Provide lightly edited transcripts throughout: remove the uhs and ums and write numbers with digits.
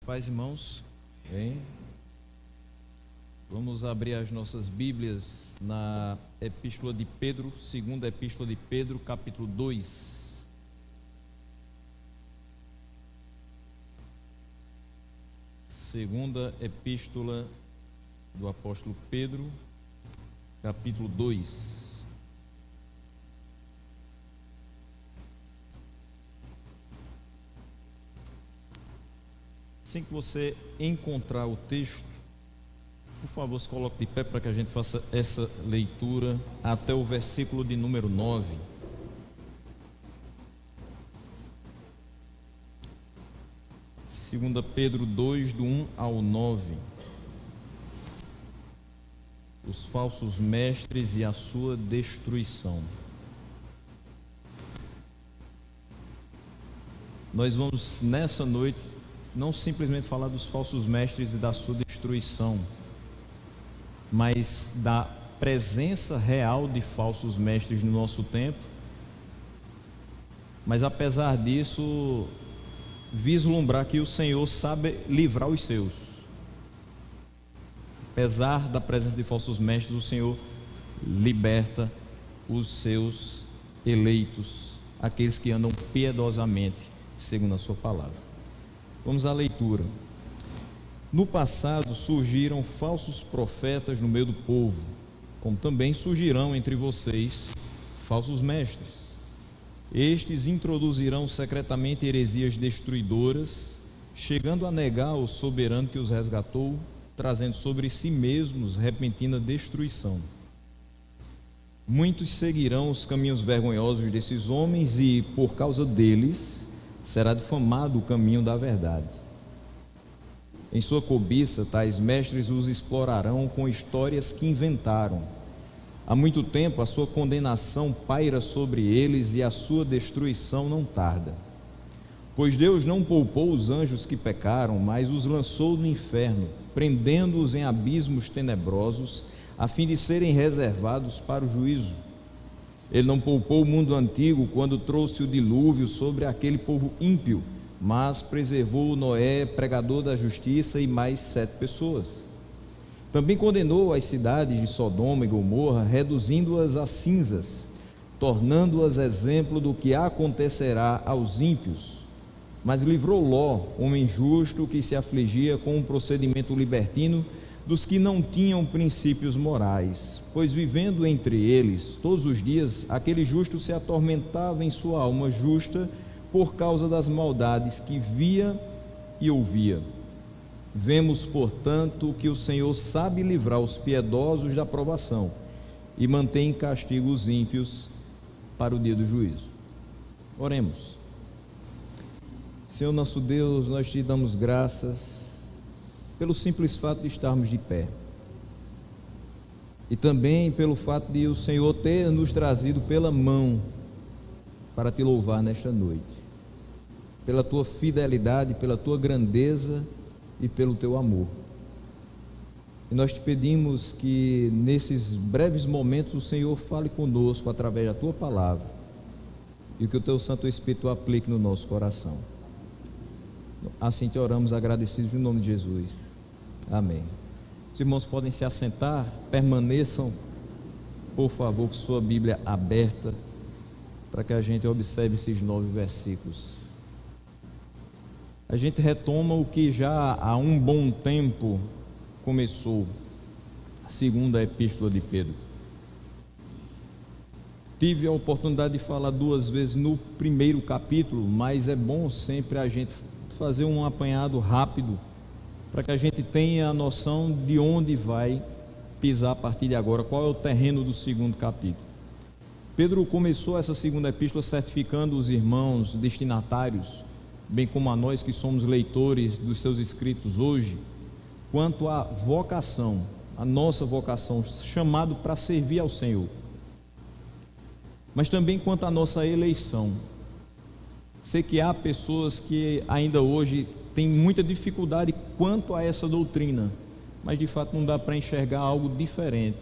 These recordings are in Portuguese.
Paz, irmãos. Bem, vamos abrir as nossas Bíblias na Epístola de Pedro, segunda Epístola de Pedro, capítulo 2. Segunda Epístola do apóstolo Pedro, capítulo 2. Assim que você encontrar o texto, por favor, se coloque de pé para que a gente faça essa leitura até o versículo de número 9. Segunda Pedro 2, do 1 ao 9. Os falsos mestres e a sua destruição. Nós vamos nessa noite não simplesmente falar dos falsos mestres e da sua destruição, mas da presença real de falsos mestres no nosso tempo. Mas apesar disso, vislumbrar que o Senhor sabe livrar os seus. Apesar da presença de falsos mestres, o Senhor liberta os seus eleitos, aqueles que andam piedosamente segundo a sua palavra. Vamos à leitura. No passado surgiram falsos profetas no meio do povo, como também surgirão entre vocês falsos mestres. Estes introduzirão secretamente heresias destruidoras, chegando a negar o soberano que os resgatou, trazendo sobre si mesmos repentina destruição. Muitos seguirão os caminhos vergonhosos desses homens e, por causa deles, será difamado o caminho da verdade. Em sua cobiça, tais mestres os explorarão com histórias que inventaram. Há muito tempo a sua condenação paira sobre eles e a sua destruição não tarda. Pois Deus não poupou os anjos que pecaram, mas os lançou no inferno, prendendo-os em abismos tenebrosos, a fim de serem reservados para o juízo. Ele não poupou o mundo antigo quando trouxe o dilúvio sobre aquele povo ímpio, mas preservou Noé, pregador da justiça, e mais 7 pessoas. Também condenou as cidades de Sodoma e Gomorra, reduzindo-as a cinzas, tornando-as exemplo do que acontecerá aos ímpios. Mas livrou Ló, homem justo, que se afligia com um procedimento libertino dos que não tinham princípios morais, pois vivendo entre eles todos os dias, aquele justo se atormentava em sua alma justa por causa das maldades que via e ouvia. Vemos, portanto, que o Senhor sabe livrar os piedosos da provação e mantém em castigo os ímpios para o dia do juízo. Oremos. Senhor nosso Deus, nós te damos graças pelo simples fato de estarmos de pé, e também pelo fato de o Senhor ter nos trazido pela mão para te louvar nesta noite, pela tua fidelidade, pela tua grandeza e pelo teu amor. E nós te pedimos que nesses breves momentos o Senhor fale conosco através da tua palavra, e que o teu Santo Espírito aplique no nosso coração. Assim te oramos agradecidos em nome de Jesus. Amém. Os irmãos podem se assentar, permaneçam, por favor, com sua Bíblia aberta, para que a gente observe esses 9 versículos. A gente retoma o que já há um bom tempo começou, a segunda Epístola de Pedro. Tive a oportunidade de falar 2 vezes no primeiro capítulo, mas é bom sempre a gente fazer um apanhado rápido, para que a gente tenha a noção de onde vai pisar a partir de agora, qual é o terreno do segundo capítulo. Pedro começou essa segunda epístola certificando os irmãos destinatários, bem como a nós que somos leitores dos seus escritos hoje, quanto à vocação, a nossa vocação, chamado para servir ao Senhor, mas também quanto à nossa eleição. Sei que há pessoas que ainda hoje têm muita dificuldade quanto a essa doutrina, mas de fato não dá para enxergar algo diferente.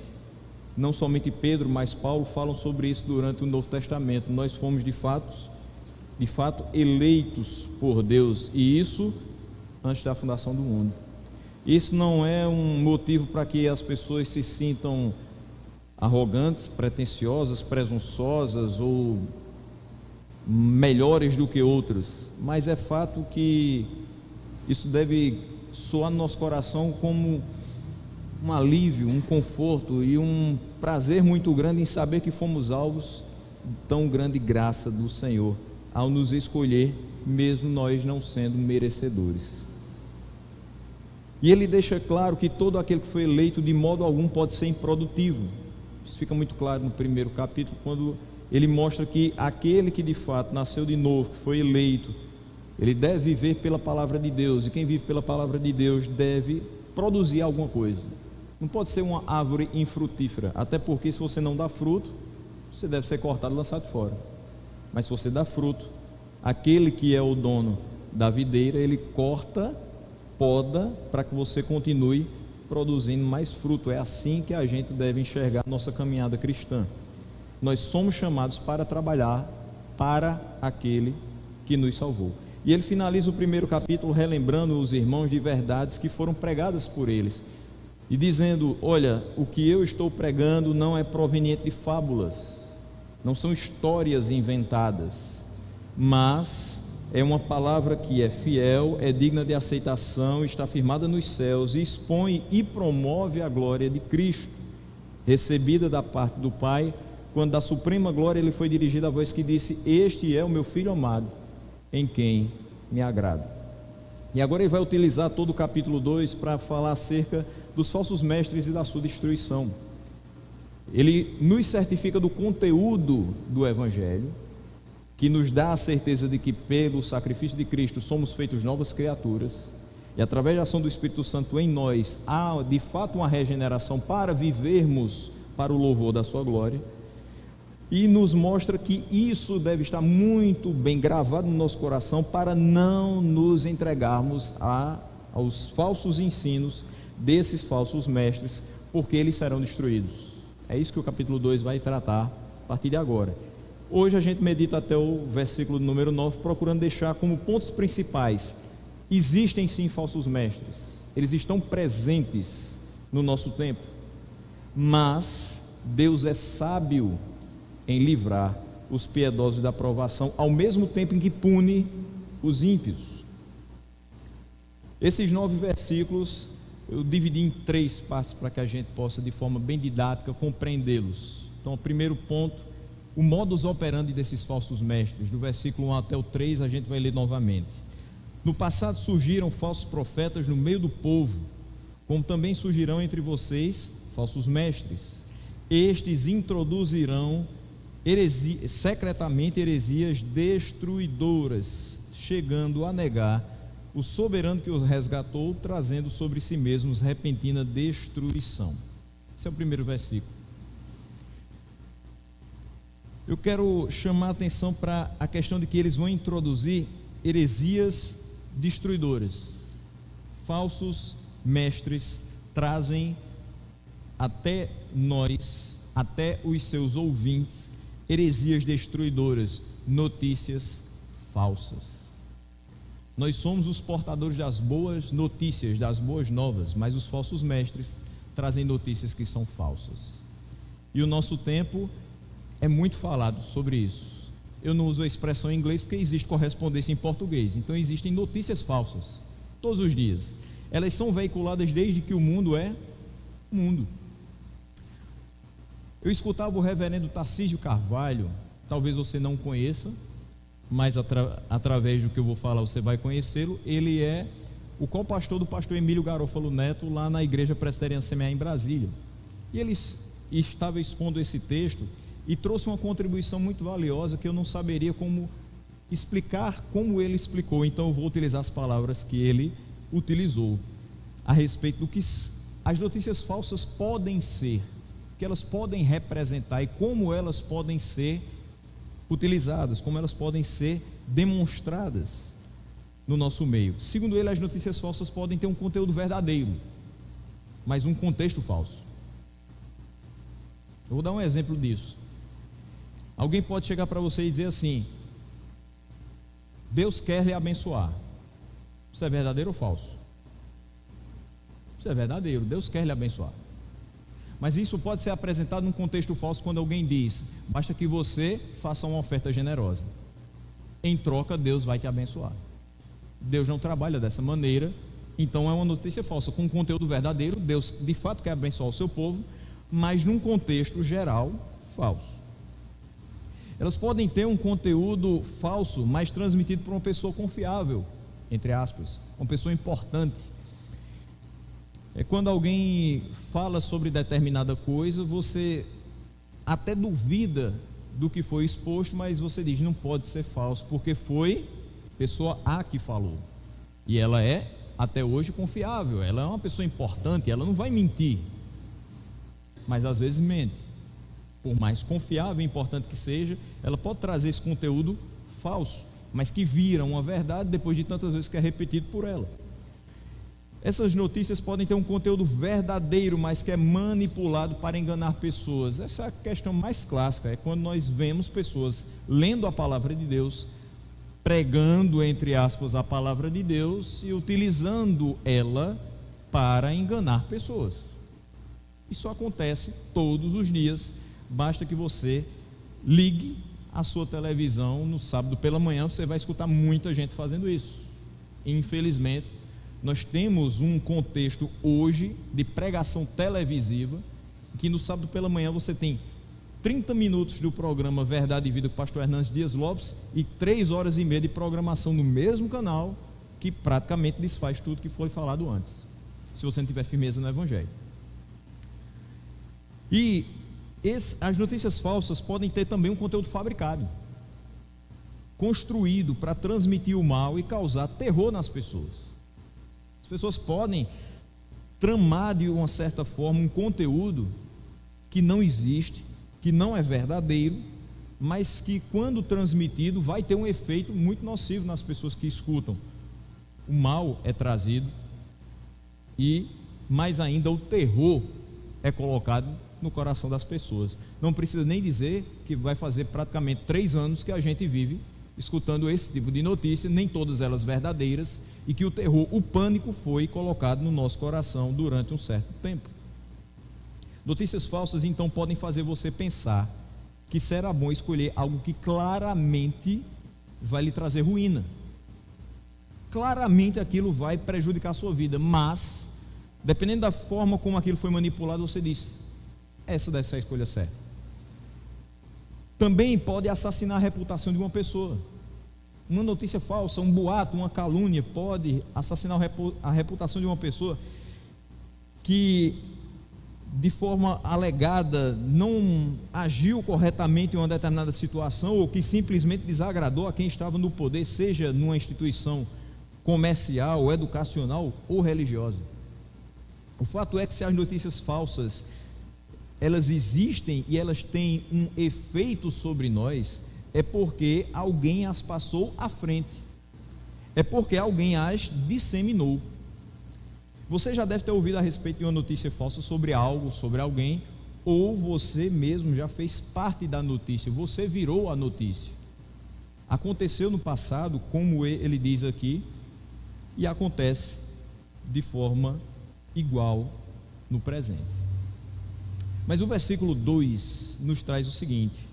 Não somente Pedro, mas Paulo falam sobre isso durante o Novo Testamento. Nós fomos de fato eleitos por Deus, e isso antes da fundação do mundo. Isso não é um motivo para que as pessoas se sintam arrogantes, pretensiosas, presunçosas ou melhores do que outras, mas é fato que isso deve soar no nosso coração como um alívio, um conforto e um prazer muito grande em saber que fomos alvos de tão grande graça do Senhor ao nos escolher, mesmo nós não sendo merecedores. E ele deixa claro que todo aquele que foi eleito de modo algum pode ser improdutivo. Isso fica muito claro no primeiro capítulo, quando ele mostra que aquele que de fato nasceu de novo, que foi eleito, ele deve viver pela palavra de Deus, e quem vive pela palavra de Deus deve produzir alguma coisa. Não pode ser uma árvore infrutífera, até porque se você não dá fruto, você deve ser cortado e lançado fora. Mas se você dá fruto, aquele que é o dono da videira, ele corta, poda, para que você continue produzindo mais fruto. É assim que a gente deve enxergar a nossa caminhada cristã. Nós somos chamados para trabalhar para aquele que nos salvou. E ele finaliza o primeiro capítulo relembrando os irmãos de verdades que foram pregadas por eles e dizendo: olha, o que eu estou pregando não é proveniente de fábulas, não são histórias inventadas, mas é uma palavra que é fiel, é digna de aceitação, está firmada nos céus e expõe e promove a glória de Cristo, recebida da parte do Pai, quando da suprema glória ele foi dirigido a voz que disse: este é o meu Filho amado, em quem me agrado. E agora ele vai utilizar todo o capítulo 2 para falar acerca dos falsos mestres e da sua destruição. Ele nos certifica do conteúdo do Evangelho, que nos dá a certeza de que pelo sacrifício de Cristo somos feitos novas criaturas, e através da ação do Espírito Santo em nós há de fato uma regeneração para vivermos para o louvor da sua glória, e nos mostra que isso deve estar muito bem gravado no nosso coração para não nos entregarmos aos falsos ensinos desses falsos mestres, porque eles serão destruídos. É isso que o capítulo 2 vai tratar a partir de agora. Hoje a gente medita até o versículo número 9, procurando deixar como pontos principais: existem sim falsos mestres, eles estão presentes no nosso tempo, mas Deus é sábio em livrar os piedosos da provação, ao mesmo tempo em que pune os ímpios. Esses 9 versículos eu dividi em 3 partes para que a gente possa, de forma bem didática, compreendê-los. Então, o primeiro ponto, o modus operandi desses falsos mestres. Do versículo 1 até o 3 a gente vai ler novamente. No passado surgiram falsos profetas no meio do povo, como também surgirão entre vocês falsos mestres. Estes introduzirão secretamente heresias destruidoras, chegando a negar o soberano que os resgatou, trazendo sobre si mesmos repentina destruição. Esse é o primeiro versículo. Eu quero chamar a atenção para a questão de que eles vão introduzir heresias destruidoras. Falsos mestres trazem até nós, até os seus ouvintes, heresias destruidoras, notícias falsas. Nós somos os portadores das boas notícias, das boas novas, mas os falsos mestres trazem notícias que são falsas. E o nosso tempo é muito falado sobre isso. Eu não uso a expressão em inglês porque existe correspondência em português. Então existem notícias falsas todos os dias. Elas são veiculadas desde que o mundo é mundo. Eu escutava o reverendo Tarcísio Carvalho, talvez você não conheça, mas através do que eu vou falar você vai conhecê-lo. Ele é o co-pastor do pastor Emílio Garofalo Neto, lá na Igreja Presbiteriana Semear em Brasília. E ele estava expondo esse texto e trouxe uma contribuição muito valiosa que eu não saberia como explicar como ele explicou, então eu vou utilizar as palavras que ele utilizou a respeito do que as notícias falsas podem ser, que elas podem representar e como elas podem ser utilizadas, como elas podem ser demonstradas no nosso meio. Segundo ele, as notícias falsas podem ter um conteúdo verdadeiro, mas um contexto falso. Eu vou dar um exemplo disso. Alguém pode chegar para você e dizer assim: Deus quer lhe abençoar. Isso é verdadeiro ou falso? Isso é verdadeiro, Deus quer lhe abençoar. Mas isso pode ser apresentado num contexto falso quando alguém diz: basta que você faça uma oferta generosa, em troca Deus vai te abençoar. Deus não trabalha dessa maneira. Então é uma notícia falsa. Com conteúdo verdadeiro, Deus de fato quer abençoar o seu povo, mas num contexto geral, falso. Elas podem ter um conteúdo falso, mas transmitido por uma pessoa confiável, entre aspas, uma pessoa importante. É quando alguém fala sobre determinada coisa, você até duvida do que foi exposto, mas você diz: não pode ser falso, porque foi pessoa A que falou, e ela é até hoje confiável, ela é uma pessoa importante, ela não vai mentir, mas às vezes mente. Por mais confiável e importante que seja, ela pode trazer esse conteúdo falso, mas que vira uma verdade depois de tantas vezes que é repetido por ela. Essas notícias podem ter um conteúdo verdadeiro, mas que é manipulado para enganar pessoas. Essa é a questão mais clássica, é quando nós vemos pessoas lendo a palavra de Deus, pregando, entre aspas, a palavra de Deus e utilizando ela para enganar pessoas. Isso acontece todos os dias. Basta que você ligue a sua televisão no sábado pela manhã, você vai escutar muita gente fazendo isso. Infelizmente, nós temos um contexto hoje de pregação televisiva, que no sábado pela manhã você tem 30 minutos do programa Verdade e Vida com o pastor Hernandes Dias Lopes e 3 horas e meia de programação no mesmo canal, que praticamente desfaz tudo que foi falado antes, se você não tiver firmeza no Evangelho. E as notícias falsas podem ter também um conteúdo fabricado, construído para transmitir o mal e causar terror nas pessoas. As pessoas podem tramar de uma certa forma um conteúdo que não existe, que não é verdadeiro, mas que quando transmitido vai ter um efeito muito nocivo nas pessoas que escutam. O mal é trazido e, mais ainda, o terror é colocado no coração das pessoas. Não precisa nem dizer que vai fazer praticamente 3 anos que a gente vive escutando esse tipo de notícia, nem todas elas verdadeiras, e que o terror, o pânico foi colocado no nosso coração durante um certo tempo. Notícias falsas então podem fazer você pensar que será bom escolher algo que claramente vai lhe trazer ruína. Claramente aquilo vai prejudicar a sua vida, mas dependendo da forma como aquilo foi manipulado, você diz: essa deve ser a escolha certa. Também pode assassinar a reputação de uma pessoa. Uma notícia falsa, um boato, uma calúnia pode assassinar a reputação de uma pessoa que, de forma alegada, não agiu corretamente em uma determinada situação, ou que simplesmente desagradou a quem estava no poder, seja numa instituição comercial, educacional ou religiosa. O fato é que, se as notícias falsas elas existem e elas têm um efeito sobre nós, é porque alguém as passou à frente, é porque alguém as disseminou. Você já deve ter ouvido a respeito de uma notícia falsa sobre algo, sobre alguém, ou você mesmo já fez parte da notícia, você virou a notícia. Aconteceu no passado, como ele diz aqui, e acontece de forma igual no presente. Mas o versículo 2 nos traz o seguinte: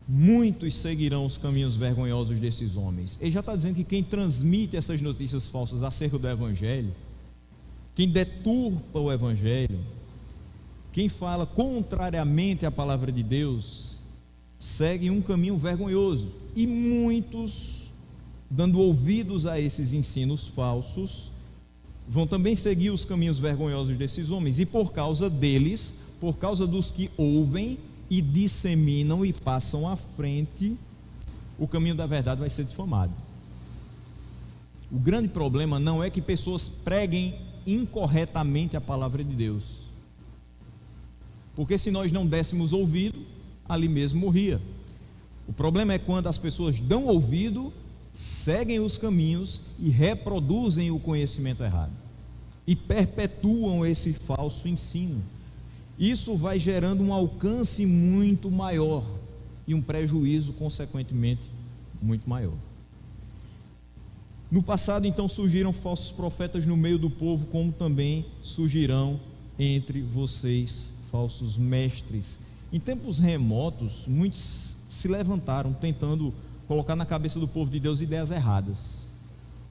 muitos seguirão os caminhos vergonhosos desses homens. Ele já está dizendo que quem transmite essas notícias falsas acerca do Evangelho, quem deturpa o Evangelho, quem fala contrariamente à palavra de Deus, segue um caminho vergonhoso. E muitos, dando ouvidos a esses ensinos falsos, vão também seguir os caminhos vergonhosos desses homens, e por causa deles, por causa dos que ouvem e disseminam e passam à frente, o caminho da verdade vai ser difamado. O grande problema não é que pessoas preguem incorretamente a palavra de Deus, porque se nós não dessemos ouvido, ali mesmo morria. O problema é quando as pessoas dão ouvido, seguem os caminhos e reproduzem o conhecimento errado e perpetuam esse falso ensino. Isso vai gerando um alcance muito maior e um prejuízo, consequentemente, muito maior. No passado, então, surgiram falsos profetas no meio do povo, como também surgirão entre vocês falsos mestres. Em tempos remotos, muitos se levantaram tentando colocar na cabeça do povo de Deus ideias erradas,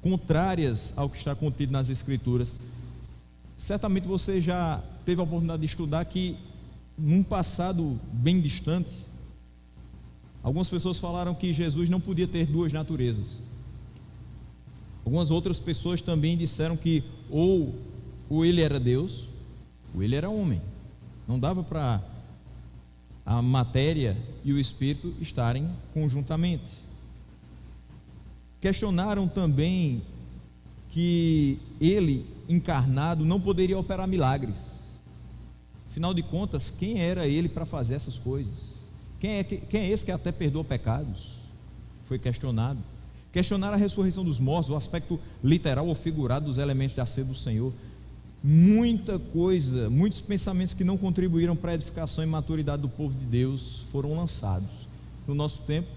contrárias ao que está contido nas Escrituras. Certamente você já teve a oportunidade de estudar que, num passado bem distante, algumas pessoas falaram que Jesus não podia ter duas naturezas. Algumas outras pessoas também disseram que ou ele era Deus, ou ele era homem. Não dava para a matéria e o espírito estarem conjuntamente. Questionaram também que ele, encarnado, não poderia operar milagres. Afinal de contas, quem era ele para fazer essas coisas? Quem é esse que até perdoa pecados? Foi questionado. Questionaram a ressurreição dos mortos, o aspecto literal ou figurado dos elementos da ceia do Senhor. Muita coisa, muitos pensamentos que não contribuíram para a edificação e maturidade do povo de Deus foram lançados. No nosso tempo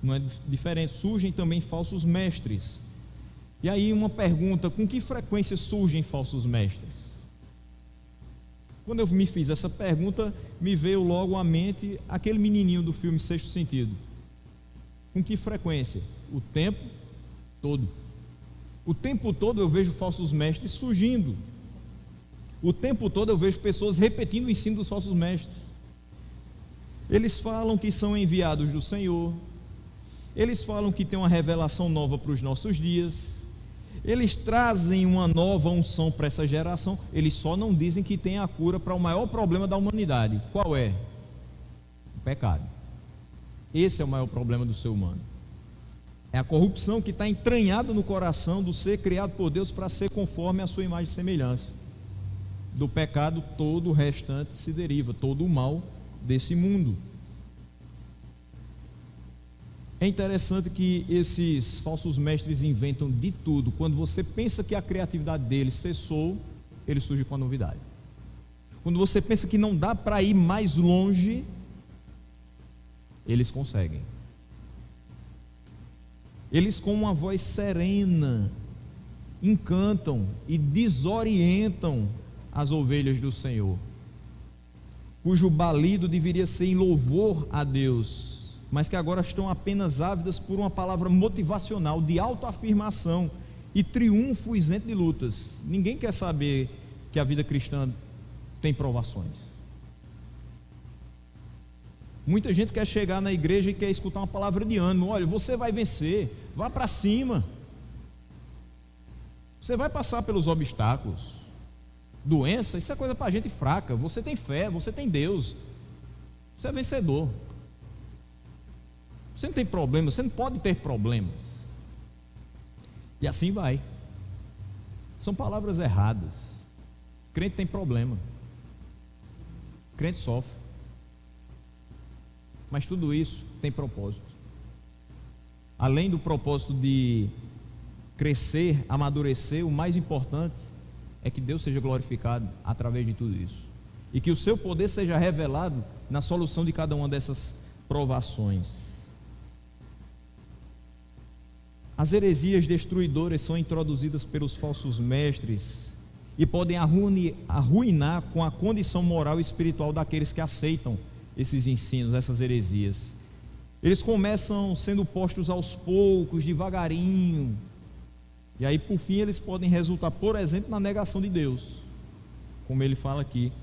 não é diferente, surgem também falsos mestres. E aí uma pergunta: com que frequência surgem falsos mestres? Quando eu me fiz essa pergunta, me veio logo à mente aquele menininho do filme Sexto Sentido. Com que frequência? O tempo todo. O tempo todo eu vejo falsos mestres surgindo. O tempo todo eu vejo pessoas repetindo o ensino dos falsos mestres. Eles falam que são enviados do Senhor. Eles falam que tem uma revelação nova para os nossos dias. Eles trazem uma nova unção para essa geração. Eles só não dizem que tem a cura para o maior problema da humanidade. Qual é? O pecado. Esse é o maior problema do ser humano. É a corrupção que está entranhada no coração do ser criado por Deus para ser conforme a sua imagem e semelhança. Do pecado todo o restante se deriva, todo o mal desse mundo. É interessante que esses falsos mestres inventam de tudo. Quando você pensa que a criatividade deles cessou, ele surge com a novidade. Quando você pensa que não dá para ir mais longe, eles conseguem. Eles, com uma voz serena, encantam e desorientam as ovelhas do Senhor, cujo balido deveria ser em louvor a Deus, mas que agora estão apenas ávidas por uma palavra motivacional, de autoafirmação e triunfo isento de lutas. Ninguém quer saber que a vida cristã tem provações. Muita gente quer chegar na igreja e quer escutar uma palavra de ânimo. Olha, você vai vencer, vá para cima. Você vai passar pelos obstáculos. Doença, isso é coisa para gente fraca. Você tem fé, você tem Deus. Você é vencedor. Você não tem problema, você não pode ter problemas. E assim vai. São palavras erradas. Crente tem problema. Crente sofre. Mas tudo isso tem propósito. Além do propósito de crescer, amadurecer, o mais importante é que Deus seja glorificado através de tudo isso. E que o seu poder seja revelado na solução de cada uma dessas provações. As heresias destruidoras são introduzidas pelos falsos mestres e podem arruinar com a condição moral e espiritual daqueles que aceitam esses ensinos, essas heresias. Eles começam sendo postos aos poucos, devagarinho, e aí por fim eles podem resultar, por exemplo, na negação de Deus, como ele fala aqui,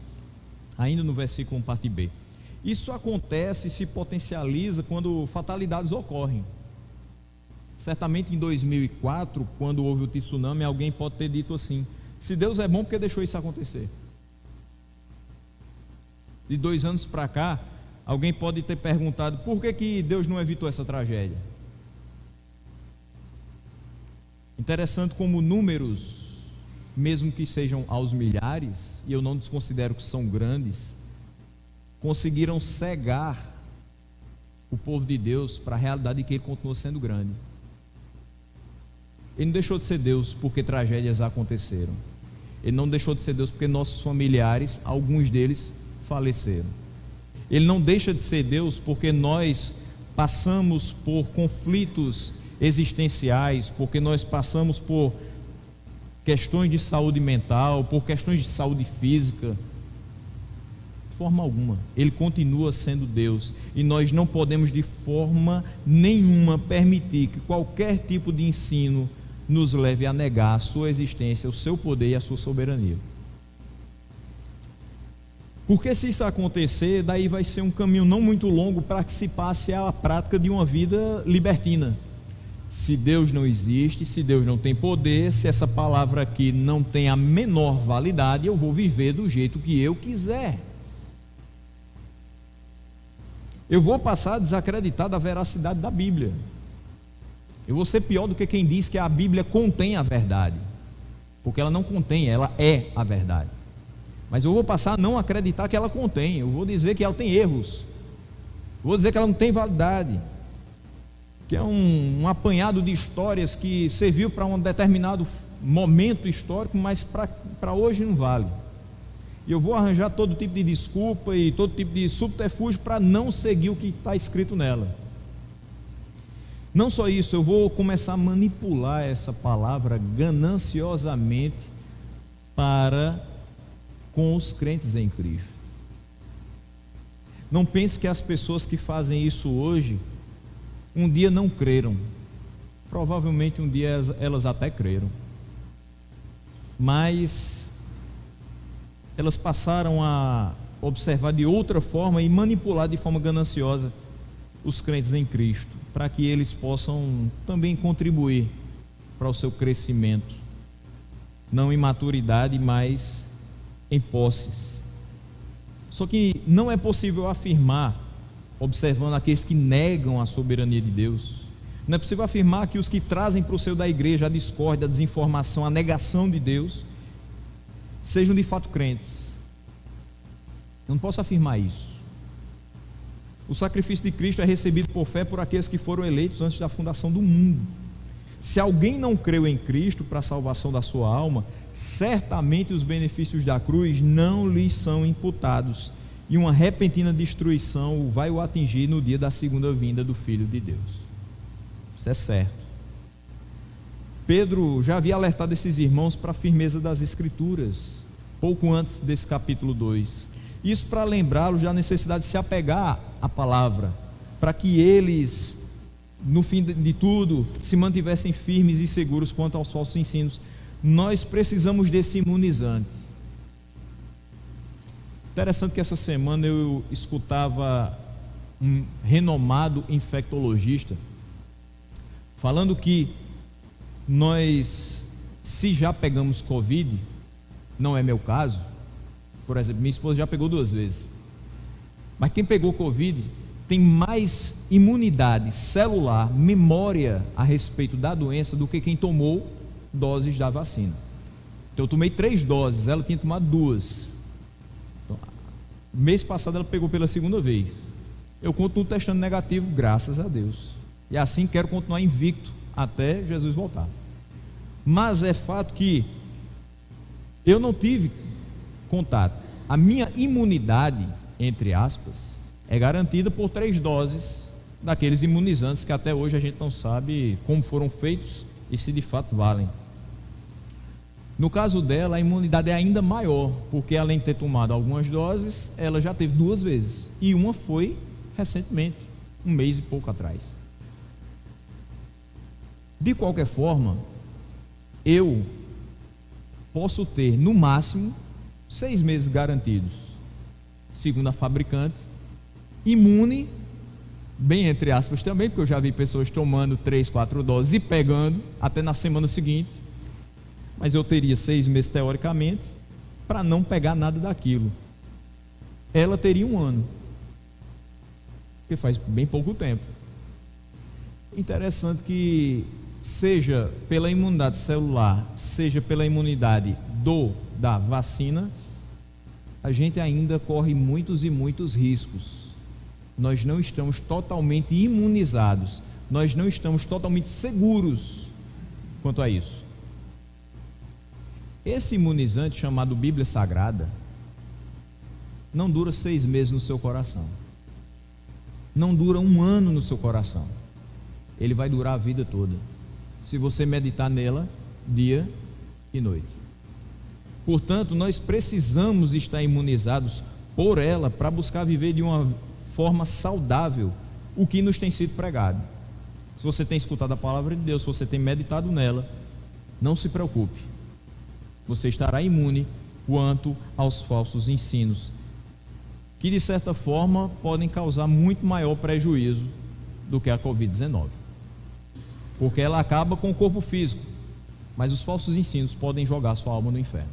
ainda no versículo 1, parte B. Isso acontece e se potencializa quando fatalidades ocorrem. Certamente em 2004, quando houve o tsunami, alguém pode ter dito assim: se Deus é bom, por que deixou isso acontecer? De 2 anos para cá, alguém pode ter perguntado: por que Deus não evitou essa tragédia? Interessante como números, mesmo que sejam aos milhares, e eu não desconsidero que são grandes, conseguiram cegar o povo de Deus para a realidade de que Ele continua sendo grande. Ele não deixou de ser Deus porque tragédias aconteceram. Ele não deixou de ser Deus porque nossos familiares, alguns deles, faleceram. Ele não deixa de ser Deus porque nós passamos por conflitos existenciais, porque nós passamos por questões de saúde mental, por questões de saúde física. De forma alguma, Ele continua sendo Deus, e nós não podemos de forma nenhuma permitir que qualquer tipo de ensino nos leve a negar a sua existência, o seu poder e a sua soberania. Porque se isso acontecer, daí vai ser um caminho não muito longo para que se passe a prática de uma vida libertina. Se Deus não existe, se Deus não tem poder, se essa palavra aqui não tem a menor validade, eu vou viver do jeito que eu quiser. Eu vou passar a desacreditar da veracidade da Bíblia. Eu vou ser pior do que quem diz que a Bíblia contém a verdade, porque ela não contém, ela é a verdade. Mas eu vou passar a não acreditar que ela contém. Eu vou dizer que ela tem erros, eu vou dizer que ela não tem validade, que é um apanhado de histórias que serviu para um determinado momento histórico, mas para hoje não vale. E eu vou arranjar todo tipo de desculpa e todo tipo de subterfúgio para não seguir o que está escrito nela. Não só isso, eu vou começar a manipular essa palavra gananciosamente para com os crentes em Cristo. Não pense que as pessoas que fazem isso hoje um dia não creram. Provavelmente um dia elas até creram, mas elas passaram a observar de outra forma e manipular de forma gananciosa os crentes em Cristo, para que eles possam também contribuir para o seu crescimento, não em maturidade, mas em posses. Só que não é possível afirmar, observando aqueles que negam a soberania de Deus, não é possível afirmar que os que trazem para o seio da igreja a discórdia, a desinformação, a negação de Deus, sejam de fato crentes. Eu não posso afirmar isso. O sacrifício de Cristo é recebido por fé por aqueles que foram eleitos antes da fundação do mundo. Se alguém não creu em Cristo para a salvação da sua alma, certamente os benefícios da cruz não lhes são imputados, e uma repentina destruição vai o atingir no dia da segunda vinda do Filho de Deus. Isso é certo. Pedro já havia alertado esses irmãos para a firmeza das Escrituras, pouco antes desse capítulo 2. Isso para lembrá-los da necessidade de se apegar à palavra, para que eles, no fim de tudo, se mantivessem firmes e seguros quanto aos falsos ensinos. Nós precisamos desse imunizante. Interessante que essa semana eu escutava um renomado infectologista falando que nós, se já pegamos Covid, não é meu caso, por exemplo, minha esposa já pegou 2 vezes, mas quem pegou Covid tem mais imunidade celular, memória a respeito da doença do que quem tomou doses da vacina. Então eu tomei 3 doses, ela tinha tomado 2. Então, mês passado ela pegou pela 2ª vez. Eu continuo testando negativo, graças a Deus, e assim quero continuar invicto até Jesus voltar. Mas é fato que eu não tive contato. A minha imunidade, entre aspas, é garantida por 3 doses daqueles imunizantes que até hoje a gente não sabe como foram feitos e se de fato valem. No caso dela, a imunidade é ainda maior, porque além de ter tomado algumas doses, ela já teve 2 vezes, e uma foi recentemente, 1 mês e pouco atrás. De qualquer forma, eu posso ter no máximo 6 meses garantidos, segundo a fabricante, imune, bem entre aspas também, porque eu já vi pessoas tomando 3, 4 doses e pegando até na semana seguinte, mas eu teria 6 meses teoricamente para não pegar nada daquilo. Ela teria 1 ano, porque faz bem pouco tempo. Interessante que, seja pela imunidade celular, seja pela imunidade da vacina, a gente ainda corre muitos e muitos riscos. Nós não estamos totalmente imunizados, nós não estamos totalmente seguros quanto a isso. Esse imunizante chamado Bíblia Sagrada não dura 6 meses no seu coração, não dura 1 ano no seu coração. ele vai durar a vida toda, se você meditar nela dia e noite. Portanto, nós precisamos estar imunizados por ela para buscar viver de uma forma saudável o que nos tem sido pregado. Se você tem escutado a palavra de Deus, se você tem meditado nela, não se preocupe, você estará imune quanto aos falsos ensinos, que de certa forma podem causar muito maior prejuízo do que a Covid-19, porque ela acaba com o corpo físico, mas os falsos ensinos podem jogar sua alma no inferno.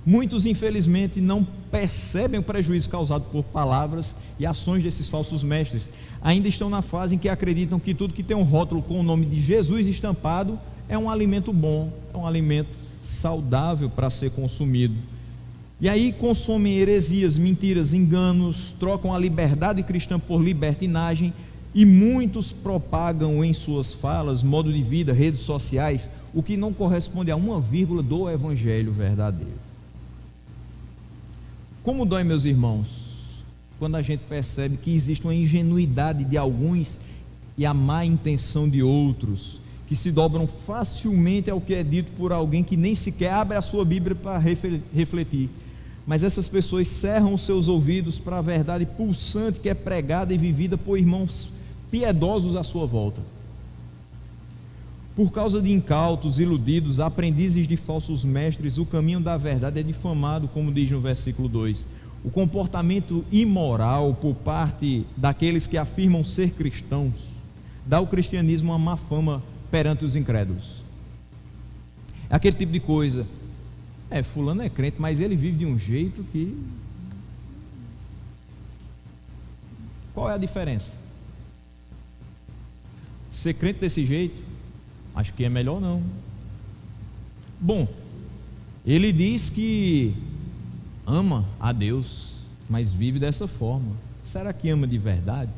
Muitos, infelizmente, não percebem o prejuízo causado por palavras e ações desses falsos mestres. Ainda estão na fase em que acreditam que tudo que tem um rótulo com o nome de Jesus estampado é um alimento bom, é um alimento saudável para ser consumido. E aí consomem heresias, mentiras, enganos, trocam a liberdade cristã por libertinagem, e muitos propagam em suas falas, modo de vida, redes sociais, o que não corresponde a uma vírgula do evangelho verdadeiro. Como dói, meus irmãos, quando a gente percebe que existe uma ingenuidade de alguns e a má intenção de outros, que se dobram facilmente ao que é dito por alguém que nem sequer abre a sua Bíblia para refletir. Mas essas pessoas cerram os seus ouvidos para a verdade pulsante que é pregada e vivida por irmãos piedosos à sua volta. Por causa de incautos, iludidos, aprendizes de falsos mestres, o caminho da verdade é difamado, como diz no versículo 2. O comportamento imoral por parte daqueles que afirmam ser cristãos dá ao cristianismo uma má fama perante os incrédulos. É aquele tipo de coisa, fulano é crente, mas ele vive de um jeito que... Qual é a diferença? Ser crente desse jeito, acho que é melhor não. Bom, ele diz que ama a Deus, mas vive dessa forma. Será que ama de verdade?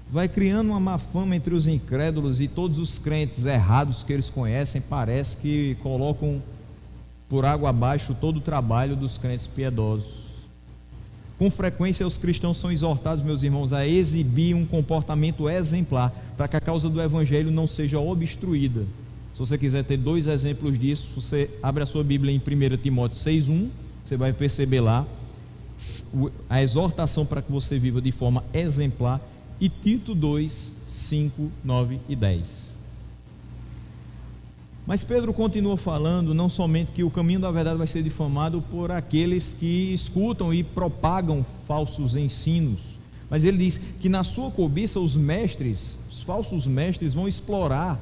Vai criando uma má fama entre os incrédulos, e todos os crentes errados que eles conhecem parece que colocam por água abaixo todo o trabalho dos crentes piedosos. Com frequência os cristãos são exortados, meus irmãos, a exibir um comportamento exemplar, para que a causa do evangelho não seja obstruída. Se você quiser ter 2 exemplos disso, você abre a sua Bíblia em 1 Timóteo 6:1, você vai perceber lá a exortação para que você viva de forma exemplar, e Tito 2:5, 9 e 10. Mas Pedro continua falando não somente que o caminho da verdade vai ser difamado por aqueles que escutam e propagam falsos ensinos, mas ele diz que na sua cobiça os falsos mestres vão explorar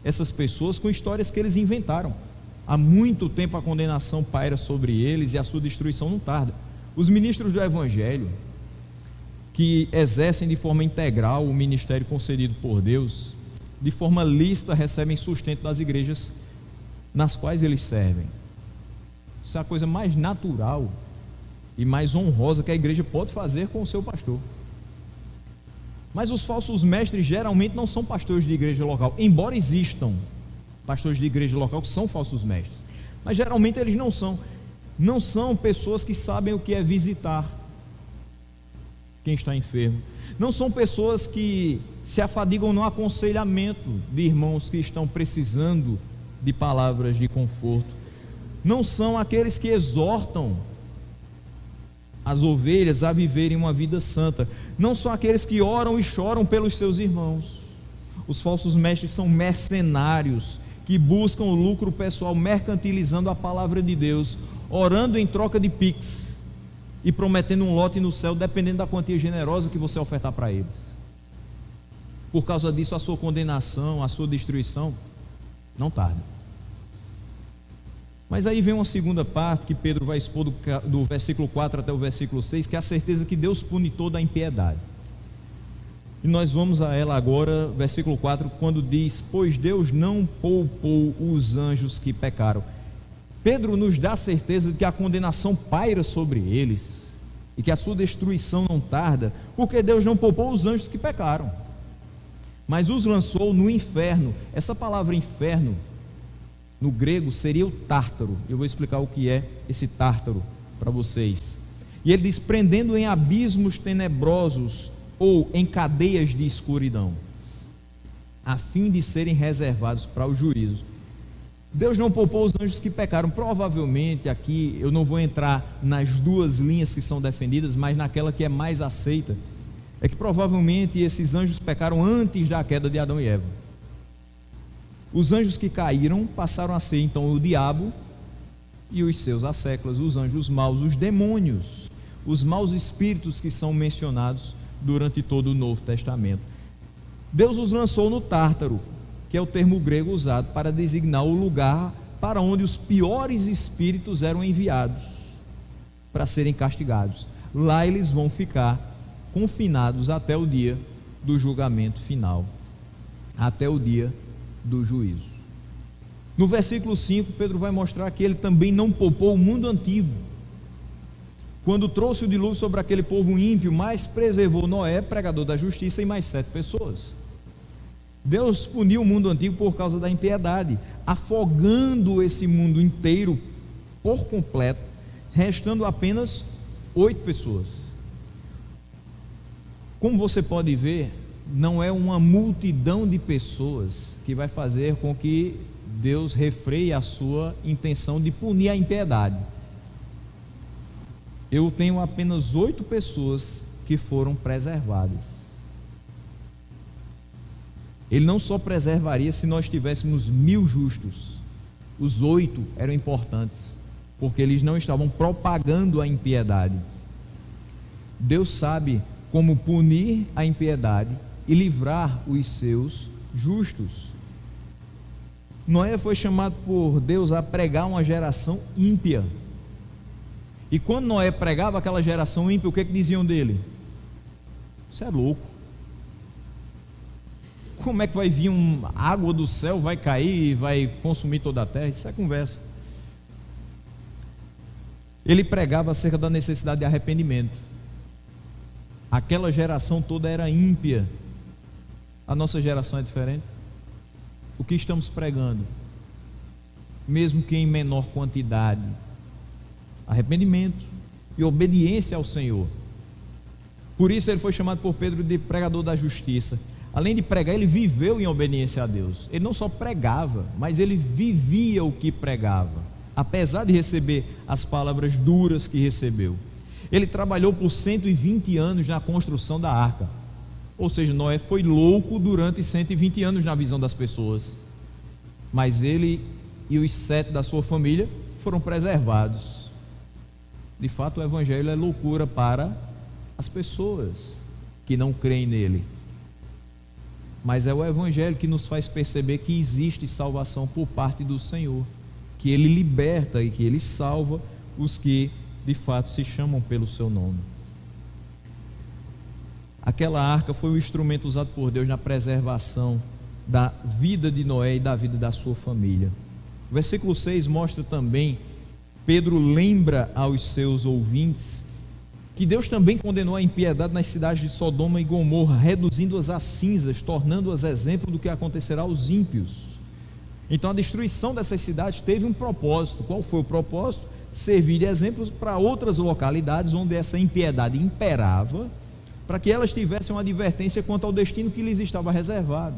essas pessoas com histórias que eles inventaram. Há muito tempo a condenação paira sobre eles e a sua destruição não tarda. Os ministros do evangelho, que exercem de forma integral o ministério concedido por Deus, de forma lícita recebem sustento das igrejas nas quais eles servem. Isso é a coisa mais natural e mais honrosa que a igreja pode fazer com o seu pastor. Mas os falsos mestres geralmente não são pastores de igreja local, embora existam pastores de igreja local que são falsos mestres, mas geralmente eles não são pessoas que sabem o que é visitar quem está enfermo, não são pessoas que se afadigam no aconselhamento de irmãos que estão precisando de palavras de conforto, não são aqueles que exortam as ovelhas a viverem uma vida santa, não são aqueles que oram e choram pelos seus irmãos. Os falsos mestres são mercenários que buscam o lucro pessoal, mercantilizando a palavra de Deus, orando em troca de pix e prometendo um lote no céu, dependendo da quantia generosa que você ofertar para eles. Por causa disso, a sua condenação, a sua destruição não tarda. Mas aí vem uma segunda parte que Pedro vai expor do versículo 4 até o versículo 6, que é a certeza que Deus pune toda a impiedade. E nós vamos a ela agora, versículo 4, quando diz: pois Deus não poupou os anjos que pecaram. Pedro nos dá a certeza de que a condenação paira sobre eles e que a sua destruição não tarda, porque Deus não poupou os anjos que pecaram, mas os lançou no inferno. Essa palavra inferno no grego seria o tártaro. Eu vou explicar o que é esse tártaro para vocês. E ele diz: prendendo em abismos tenebrosos, ou em cadeias de escuridão, a fim de serem reservados para o juízo. Deus não poupou os anjos que pecaram. Provavelmente aqui eu não vou entrar nas duas linhas que são defendidas, mas naquela que é mais aceita, é que provavelmente esses anjos pecaram antes da queda de Adão e Eva. Os anjos que caíram passaram a ser então o diabo e os seus asséculos, os anjos maus, os demônios, os maus espíritos que são mencionados durante todo o Novo Testamento. Deus os lançou no Tártaro, que é o termo grego usado para designar o lugar para onde os piores espíritos eram enviados para serem castigados. Lá eles vão ficar confinados até o dia do julgamento final, até o dia do juízo. No versículo 5, Pedro vai mostrar que ele também não poupou o mundo antigo, quando trouxe o dilúvio sobre aquele povo ímpio, mas preservou Noé, pregador da justiça, e mais 7 pessoas. Deus puniu o mundo antigo por causa da impiedade, afogando esse mundo inteiro por completo, restando apenas 8 pessoas. Como você pode ver, não é uma multidão de pessoas que vai fazer com que Deus refreie a sua intenção de punir a impiedade. Eu tenho apenas 8 pessoas que foram preservadas. Ele não só preservaria se nós tivéssemos 1000 justos. Os 8 eram importantes, porque eles não estavam propagando a impiedade. Deus sabe como punir a impiedade e livrar os seus justos. Noé foi chamado por Deus a pregar uma geração ímpia. E quando Noé pregava aquela geração ímpia, o que diziam dele? Você é louco. Como é que vai vir água do céu, vai cair e vai consumir toda a terra? Isso é conversa. Ele pregava acerca da necessidade de arrependimento. Aquela geração toda era ímpia. A nossa geração é diferente. O que estamos pregando, mesmo que em menor quantidade? Arrependimento e obediência ao Senhor. Por isso ele foi chamado por Pedro de pregador da justiça. Além de pregar, ele viveu em obediência a Deus. Ele não só pregava, mas ele vivia o que pregava, apesar de receber as palavras duras que recebeu. Ele trabalhou por 120 anos na construção da arca. Ou seja, Noé foi louco durante 120 anos na visão das pessoas, mas ele e os 7 da sua família foram preservados. De fato, o evangelho é loucura para as pessoas que não creem nele, mas é o evangelho que nos faz perceber que existe salvação por parte do Senhor, que ele liberta e que ele salva os que de fato se chamam pelo seu nome. Aquela arca foi um instrumento usado por Deus na preservação da vida de Noé e da vida da sua família. O versículo 6 mostra também, Pedro lembra aos seus ouvintes que Deus também condenou a impiedade nas cidades de Sodoma e Gomorra, reduzindo-as a cinzas, tornando-as exemplo do que acontecerá aos ímpios. Então a destruição dessas cidades teve um propósito. Qual foi o propósito? Servir de exemplos para outras localidades onde essa impiedade imperava, para que elas tivessem uma advertência quanto ao destino que lhes estava reservado.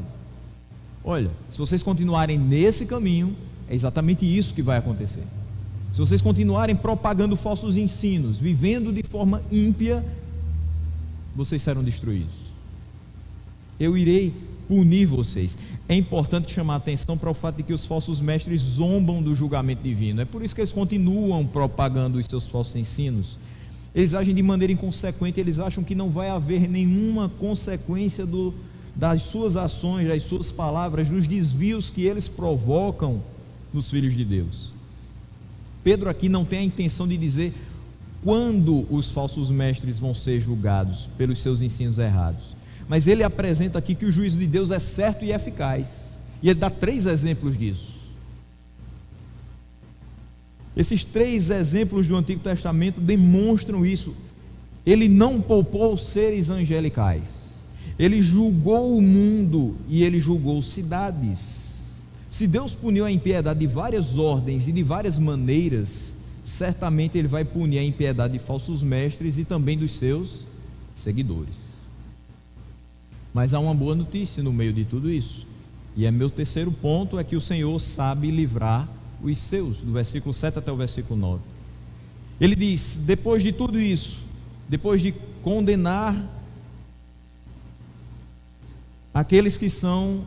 Olha, se vocês continuarem nesse caminho, é exatamente isso que vai acontecer. Se vocês continuarem propagando falsos ensinos, vivendo de forma ímpia, vocês serão destruídos. Eu irei punir vocês. É importante chamar a atenção para o fato de que os falsos mestres zombam do julgamento divino. É por isso que eles continuam propagando os seus falsos ensinos. Eles agem de maneira inconsequente, eles acham que não vai haver nenhuma consequência das suas ações, das suas palavras, dos desvios que eles provocam nos filhos de Deus. Pedro aqui não tem a intenção de dizer quando os falsos mestres vão ser julgados pelos seus ensinos errados, mas ele apresenta aqui que o juízo de Deus é certo e eficaz, e ele dá 3 exemplos disso. Esses 3 exemplos do Antigo Testamento demonstram isso. Ele não poupou seres angelicais, ele julgou o mundo e ele julgou cidades. Se Deus puniu a impiedade de várias ordens e de várias maneiras, certamente ele vai punir a impiedade de falsos mestres e também dos seus seguidores. Mas há uma boa notícia no meio de tudo isso. E é meu terceiro ponto, é que o Senhor sabe livrar os seus, do versículo 7 até o versículo 9. Ele diz: depois de tudo isso, depois de condenar aqueles que são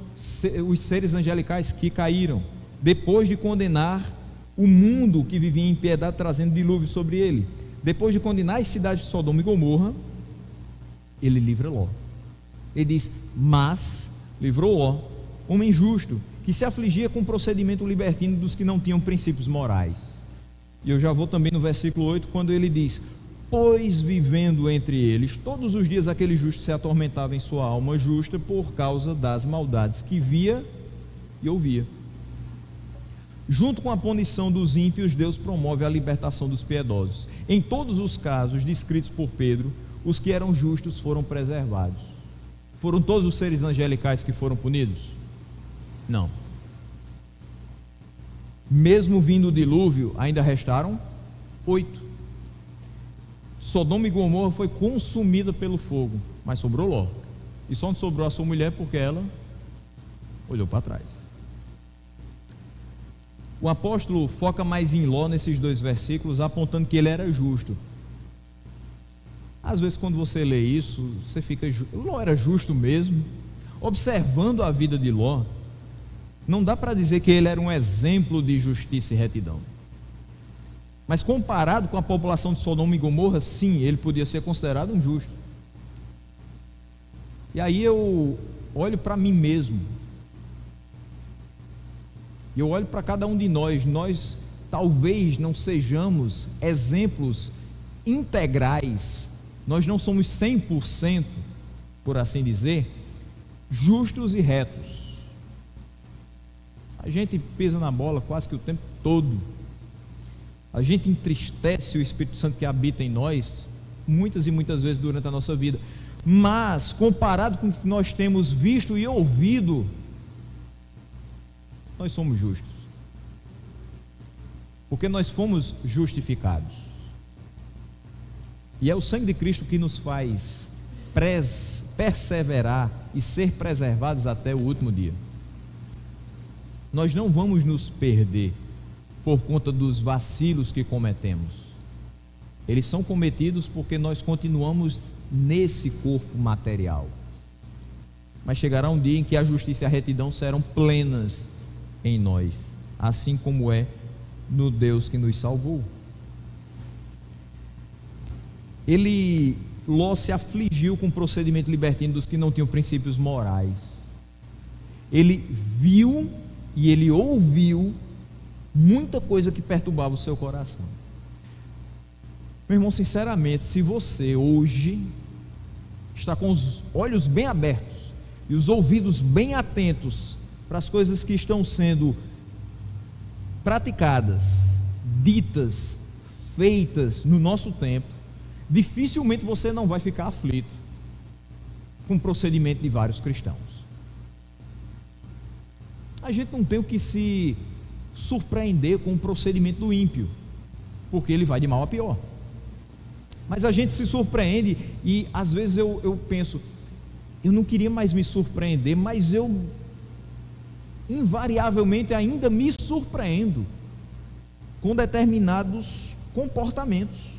os seres angelicais que caíram, depois de condenar o mundo que vivia em impiedade, trazendo dilúvio sobre ele, depois de condenar as cidades de Sodoma e Gomorra, ele livra Ló. Ele diz: mas livrou Ló, homem justo, que se afligia com o procedimento libertino dos que não tinham princípios morais. E eu já vou também no versículo 8, quando ele diz: pois vivendo entre eles todos os dias aquele justo se atormentava em sua alma justa por causa das maldades que via e ouvia. Junto com a punição dos ímpios, Deus promove a libertação dos piedosos. Em todos os casos descritos por Pedro, os que eram justos foram preservados. Foram todos os seres angelicais que foram punidos? Não. Mesmo vindo o dilúvio, ainda restaram 8. Sodoma e Gomorra foi consumida pelo fogo, mas sobrou Ló. E só não sobrou a sua mulher porque ela olhou para trás. O apóstolo foca mais em Ló nesses 2 versículos, apontando que ele era justo. Às vezes, quando você lê isso, você fica: Ló era justo mesmo? Observando a vida de Ló, não dá para dizer que ele era um exemplo de justiça e retidão. Mas comparado com a população de Sodoma e Gomorra, sim, ele podia ser considerado um justo. E aí eu olho para mim mesmo, e eu olho para cada um de nós talvez não sejamos exemplos integrais, nós não somos 100%, por assim dizer, justos e retos. A gente pisa na bola quase que o tempo todo. A gente entristece o Espírito Santo que habita em nós muitas e muitas vezes durante a nossa vida. Mas, comparado com o que nós temos visto e ouvido, nós somos justos. Porque nós fomos justificados. E é o sangue de Cristo que nos faz perseverar e ser preservados até o último dia. Nós não vamos nos perder por conta dos vacilos que cometemos. Eles são cometidos porque nós continuamos nesse corpo material. Mas chegará um dia em que a justiça e a retidão serão plenas em nós, assim como é no Deus que nos salvou. Ló se afligiu com o procedimento libertino dos que não tinham princípios morais. Ele viu e ele ouviu muita coisa que perturbava o seu coração. Meu irmão, sinceramente, se você hoje está com os olhos bem abertos e os ouvidos bem atentos para as coisas que estão sendo praticadas, ditas, feitas no nosso tempo, dificilmente você não vai ficar aflito com o procedimento de vários cristãos. A gente não tem o que se surpreender com o procedimento do ímpio, porque ele vai de mal a pior. Mas a gente se surpreende e às vezes eu penso, eu não queria mais me surpreender, mas eu invariavelmente ainda me surpreendo com determinados comportamentos,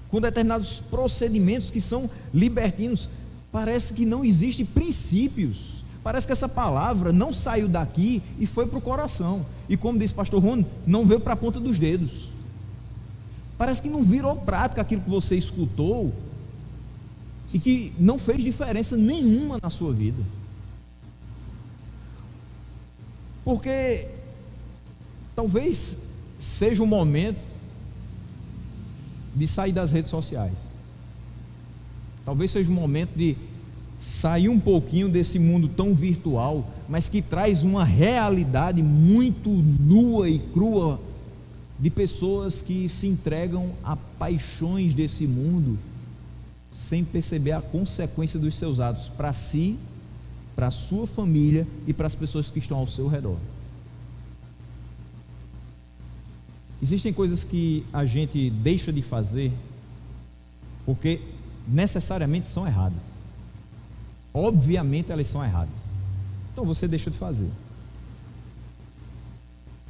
com determinados procedimentos que são libertinos. Parece que não existem princípios, parece que essa palavra não saiu daqui e foi para o coração, e como disse o pastor Rony, não veio para a ponta dos dedos. Parece que não virou prática aquilo que você escutou e que não fez diferença nenhuma na sua vida. Porque talvez seja o momento de sair das redes sociais. Talvez seja o momento de sair um pouquinho desse mundo tão virtual, mas que traz uma realidade muito nua e crua de pessoas que se entregam a paixões desse mundo sem perceber a consequência dos seus atos para si, para a sua família e para as pessoas que estão ao seu redor. Existem coisas que a gente deixa de fazer porque necessariamente são erradas. obviamente elas são erradas. Então você deixa de fazer.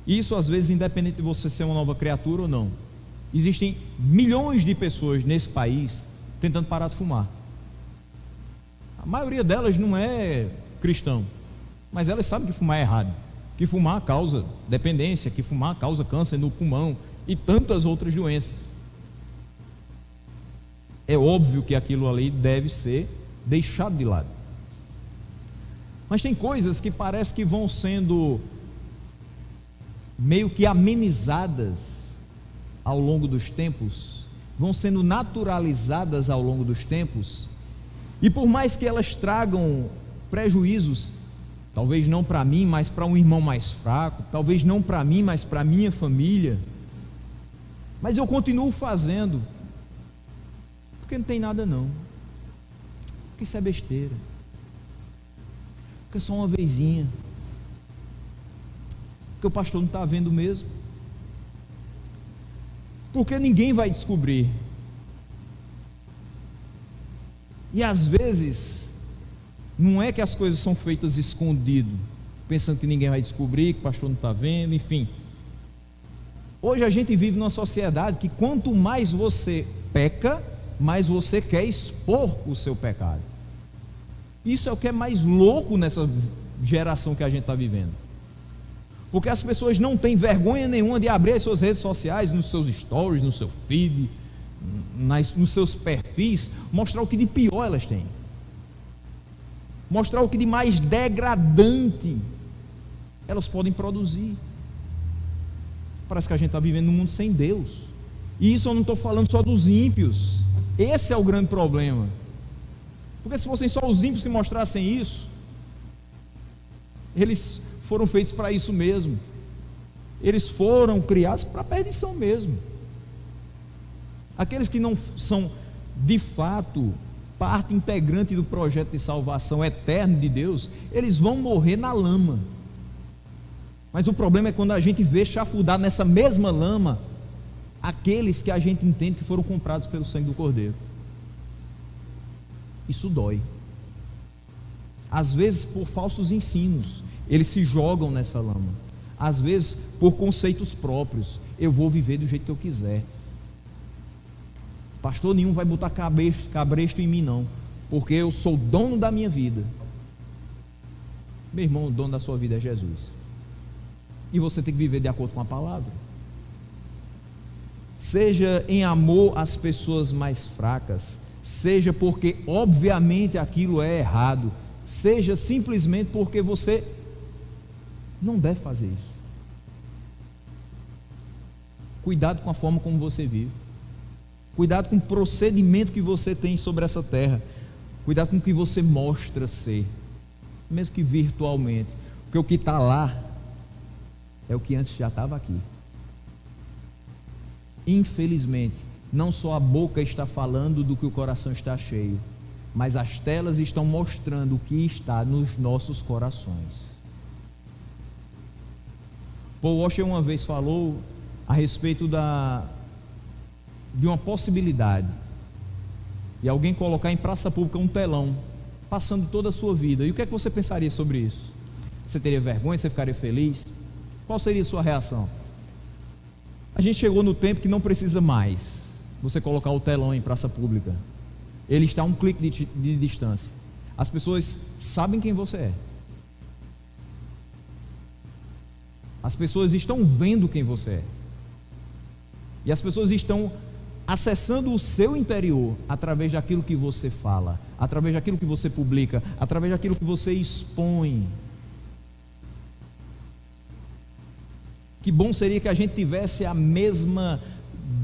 Isso às vezes independente de você ser uma nova criatura ou não. Existem milhões de pessoas nesse país tentando parar de fumar. A maioria delas não é cristão, mas elas sabem que fumar é errado, que fumar causa dependência, que fumar causa câncer no pulmão e tantas outras doenças. É óbvio que aquilo ali deve ser deixado de lado. Mas tem coisas que parece que vão sendo meio que amenizadas ao longo dos tempos, vão sendo naturalizadas ao longo dos tempos, e por mais que elas tragam prejuízos, talvez não para mim, mas para um irmão mais fraco, talvez não para mim, mas para a minha família, mas eu continuo fazendo, porque não tem nada não, porque isso é besteira, porque é só uma vezinha, porque o pastor não está vendo mesmo, porque ninguém vai descobrir. E às vezes não é que as coisas são feitas escondido, pensando que ninguém vai descobrir, que o pastor não está vendo, enfim. Hoje a gente vive numa sociedade que quanto mais você peca, mais você quer expor o seu pecado. Isso é o que é mais louco nessa geração que a gente está vivendo, porque as pessoas não têm vergonha nenhuma de abrir as suas redes sociais, nos seus stories, no seu feed, nos seus perfis, mostrar o que de pior elas têm, mostrar o que de mais degradante elas podem produzir. Parece que a gente está vivendo num mundo sem Deus, e isso eu não estou falando só dos ímpios. Esse é o grande problema, porque se fossem só os ímpios que mostrassem isso, eles foram feitos para isso mesmo, eles foram criados para a perdição mesmo. Aqueles que não são de fato parte integrante do projeto de salvação eterno de Deus, eles vão morrer na lama. Mas o problema é quando a gente vê chafurdar nessa mesma lama aqueles que a gente entende que foram comprados pelo sangue do Cordeiro. Isso dói. Às vezes por falsos ensinos, eles se jogam nessa lama. Às vezes por conceitos próprios, eu vou viver do jeito que eu quiser. Pastor nenhum vai botar cabresto em mim não, porque eu sou dono da minha vida. Meu irmão, o dono da sua vida é Jesus, e você tem que viver de acordo com a palavra. Seja em amor às pessoas mais fracas, seja porque obviamente aquilo é errado, seja simplesmente porque você não deve fazer isso. Cuidado com a forma como você vive, cuidado com o procedimento que você tem sobre essa terra, cuidado com o que você mostra ser, mesmo que virtualmente, porque o que está lá é o que antes já estava aqui. Infelizmente, não só a boca está falando do que o coração está cheio, mas as telas estão mostrando o que está nos nossos corações. Paul Washer uma vez falou a respeito de uma possibilidade e alguém colocar em praça pública um telão passando toda a sua vida. E o que é que você pensaria sobre isso? Você teria vergonha? Você ficaria feliz? Qual seria a sua reação? A gente chegou no tempo que não precisa mais você colocar o telão em praça pública. Ele está a um clique de distância. As pessoas sabem quem você é. As pessoas estão vendo quem você é. E as pessoas estão acessando o seu interior através daquilo que você fala, através daquilo que você publica, através daquilo que você expõe. Que bom seria que a gente tivesse a mesma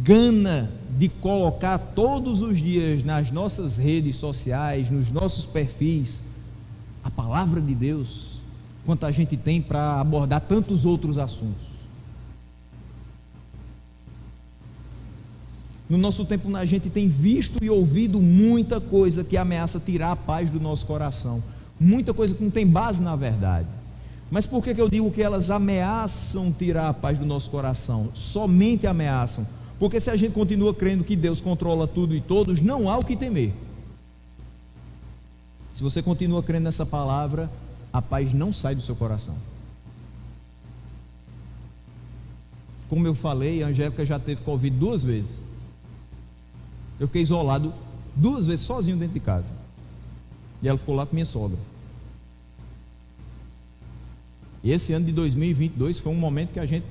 gana de colocar todos os dias nas nossas redes sociais, nos nossos perfis, a palavra de Deus, quanto a gente tem para abordar tantos outros assuntos. No nosso tempo a gente tem visto e ouvido muita coisa que ameaça tirar a paz do nosso coração, muita coisa que não tem base na verdade. Mas por que eu digo que elas ameaçam tirar a paz do nosso coração? Somente ameaçam, porque se a gente continua crendo que Deus controla tudo e todos, não há o que temer. Se você continua crendo nessa palavra, a paz não sai do seu coração. Como eu falei, a Angélica já teve Covid 2 vezes. Eu fiquei isolado 2 vezes sozinho dentro de casa. E ela ficou lá com minha sogra. E esse ano de 2022 foi um momento que a gente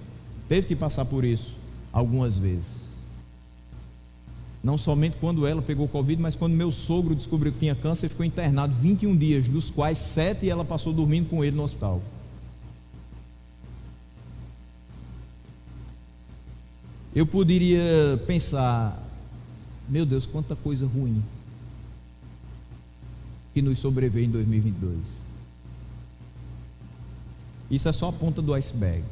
teve que passar por isso algumas vezes. Não somente quando ela pegou Covid, mas quando meu sogro descobriu que tinha câncer e ficou internado 21 dias, dos quais 7 ela passou dormindo com ele no hospital. Eu poderia pensar, meu Deus, quanta coisa ruim que nos sobreveio em 2022. Isso é só a ponta do iceberg.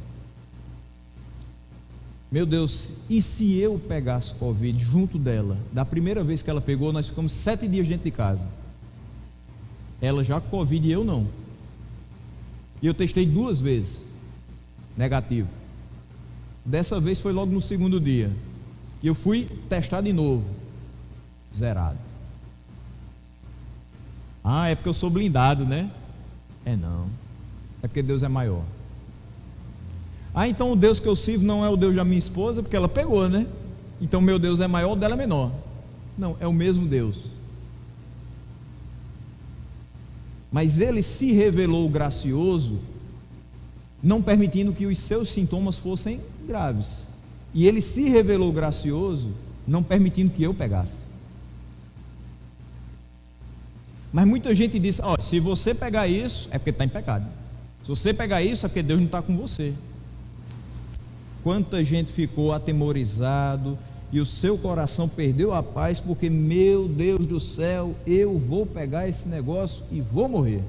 Meu Deus, e se eu pegasse Covid junto dela? Da primeira vez que ela pegou, nós ficamos 7 dias dentro de casa. Ela já com Covid e eu não. E eu testei 2 vezes, negativo. Dessa vez foi logo no segundo dia. E eu fui testar de novo, zerado. Ah, é porque eu sou blindado, né? É não, é porque Deus é maior. Ah, então o Deus que eu sirvo não é o Deus da minha esposa, porque ela pegou, né? Então meu Deus é maior, o dela é menor. Não, é o mesmo Deus. Mas ele se revelou gracioso, não permitindo que os seus sintomas fossem graves. E ele se revelou gracioso, não permitindo que eu pegasse. Mas muita gente diz, ó, se você pegar isso, é porque está em pecado. Se você pegar isso, é porque Deus não está com você. Quanta gente ficou atemorizado e o seu coração perdeu a paz porque, meu Deus do céu, eu vou pegar esse negócio e vou morrer.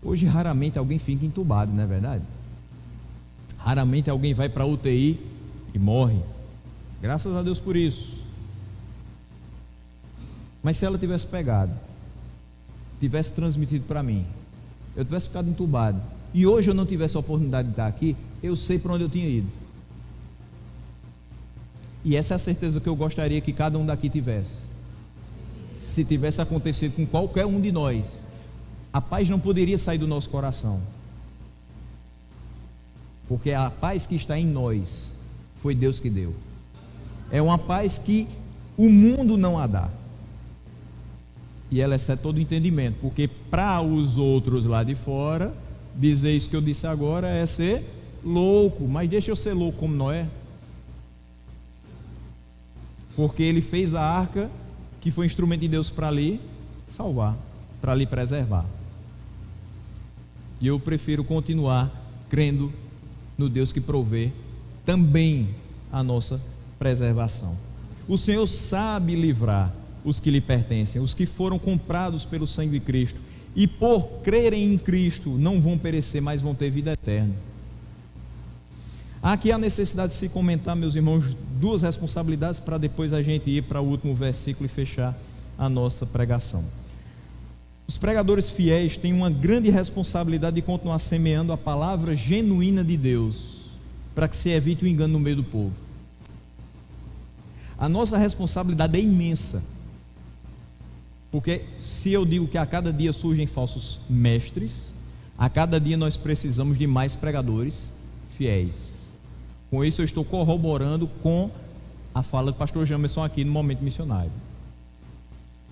Hoje raramente alguém fica entubado, não é verdade? Raramente alguém vai para a UTI e morre. Graças a Deus por isso. Mas se ela tivesse pegado, tivesse transmitido para mim, eu tivesse ficado entubado, e hoje eu não tivesse a oportunidade de estar aqui, eu sei para onde eu tinha ido. E essa é a certeza que eu gostaria que cada um daqui tivesse. Se tivesse acontecido com qualquer um de nós, a paz não poderia sair do nosso coração, porque a paz que está em nós foi Deus que deu. É uma paz que o mundo não a dá, e ela excede todo o entendimento, porque para os outros lá de fora, dizer isso que eu disse agora é ser louco. Mas deixa eu ser louco como Noé, porque ele fez a arca, que foi instrumento de Deus para lhe salvar, para lhe preservar. E eu prefiro continuar crendo no Deus que provê também a nossa preservação. O Senhor sabe livrar os que lhe pertencem, os que foram comprados pelo sangue de Cristo, e por crerem em Cristo não vão perecer, mas vão ter vida eterna. Aqui há necessidade de se comentar, meus irmãos, 2 responsabilidades para depois a gente ir para o último versículo e fechar a nossa pregação. Os pregadores fiéis têm uma grande responsabilidade de continuar semeando a palavra genuína de Deus, para que se evite o engano no meio do povo. A nossa responsabilidade é imensa, porque se eu digo que a cada dia surgem falsos mestres, a cada dia nós precisamos de mais pregadores fiéis. Com isso eu estou corroborando com a fala do pastor Jamerson aqui no Momento Missionário.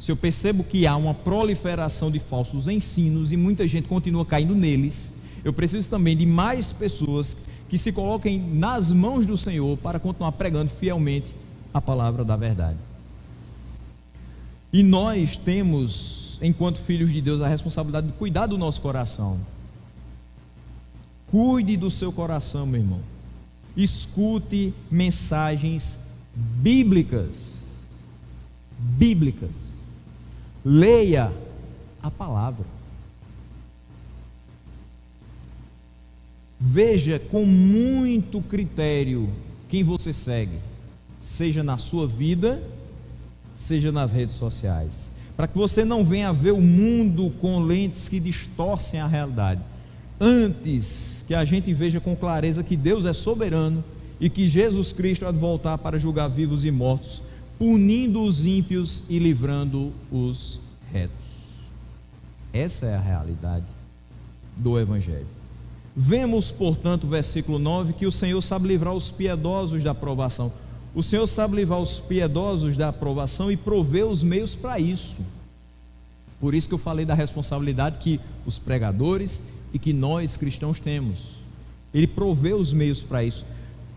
Se eu percebo que há uma proliferação de falsos ensinos e muita gente continua caindo neles, eu preciso também de mais pessoas que se coloquem nas mãos do Senhor para continuar pregando fielmente a palavra da verdade. E nós temos, enquanto filhos de Deus, a responsabilidade de cuidar do nosso coração. Cuide do seu coração, meu irmão. Escute mensagens bíblicas. Leia a palavra. Veja com muito critério quem você segue, seja na sua vida, seja nas redes sociais, para que você não venha ver o mundo com lentes que distorcem a realidade. Antes que a gente veja com clareza que Deus é soberano e que Jesus Cristo há de voltar para julgar vivos e mortos punindo os ímpios e livrando os retos. Essa é a realidade do Evangelho. Vemos, portanto, versículo 9, que o Senhor sabe livrar os piedosos da provação. O Senhor sabe livrar os piedosos da provação e provê os meios para isso. Por isso que eu falei da responsabilidade que os pregadores e que nós cristãos temos. Ele provê os meios para isso.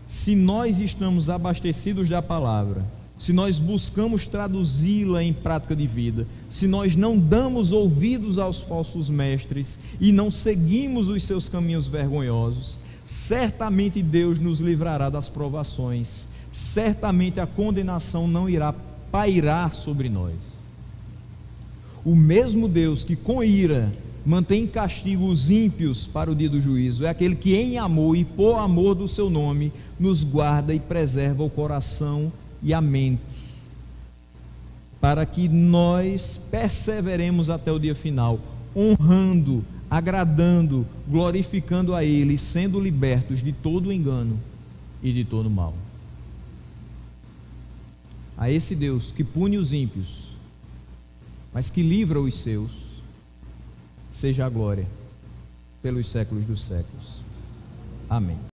Se nós estamos abastecidos da palavra, se nós buscamos traduzi-la em prática de vida, se nós não damos ouvidos aos falsos mestres e não seguimos os seus caminhos vergonhosos, certamente Deus nos livrará das provações, certamente a condenação não irá pairar sobre nós. O mesmo Deus que com ira mantém em castigo os ímpios para o dia do juízo, é aquele que em amor e por amor do seu nome nos guarda e preserva o coração e a mente, para que nós perseveremos até o dia final, honrando, agradando, glorificando a Ele, sendo libertos de todo engano e de todo mal. A esse Deus que pune os ímpios, mas que livra os seus, seja a glória pelos séculos dos séculos. Amém.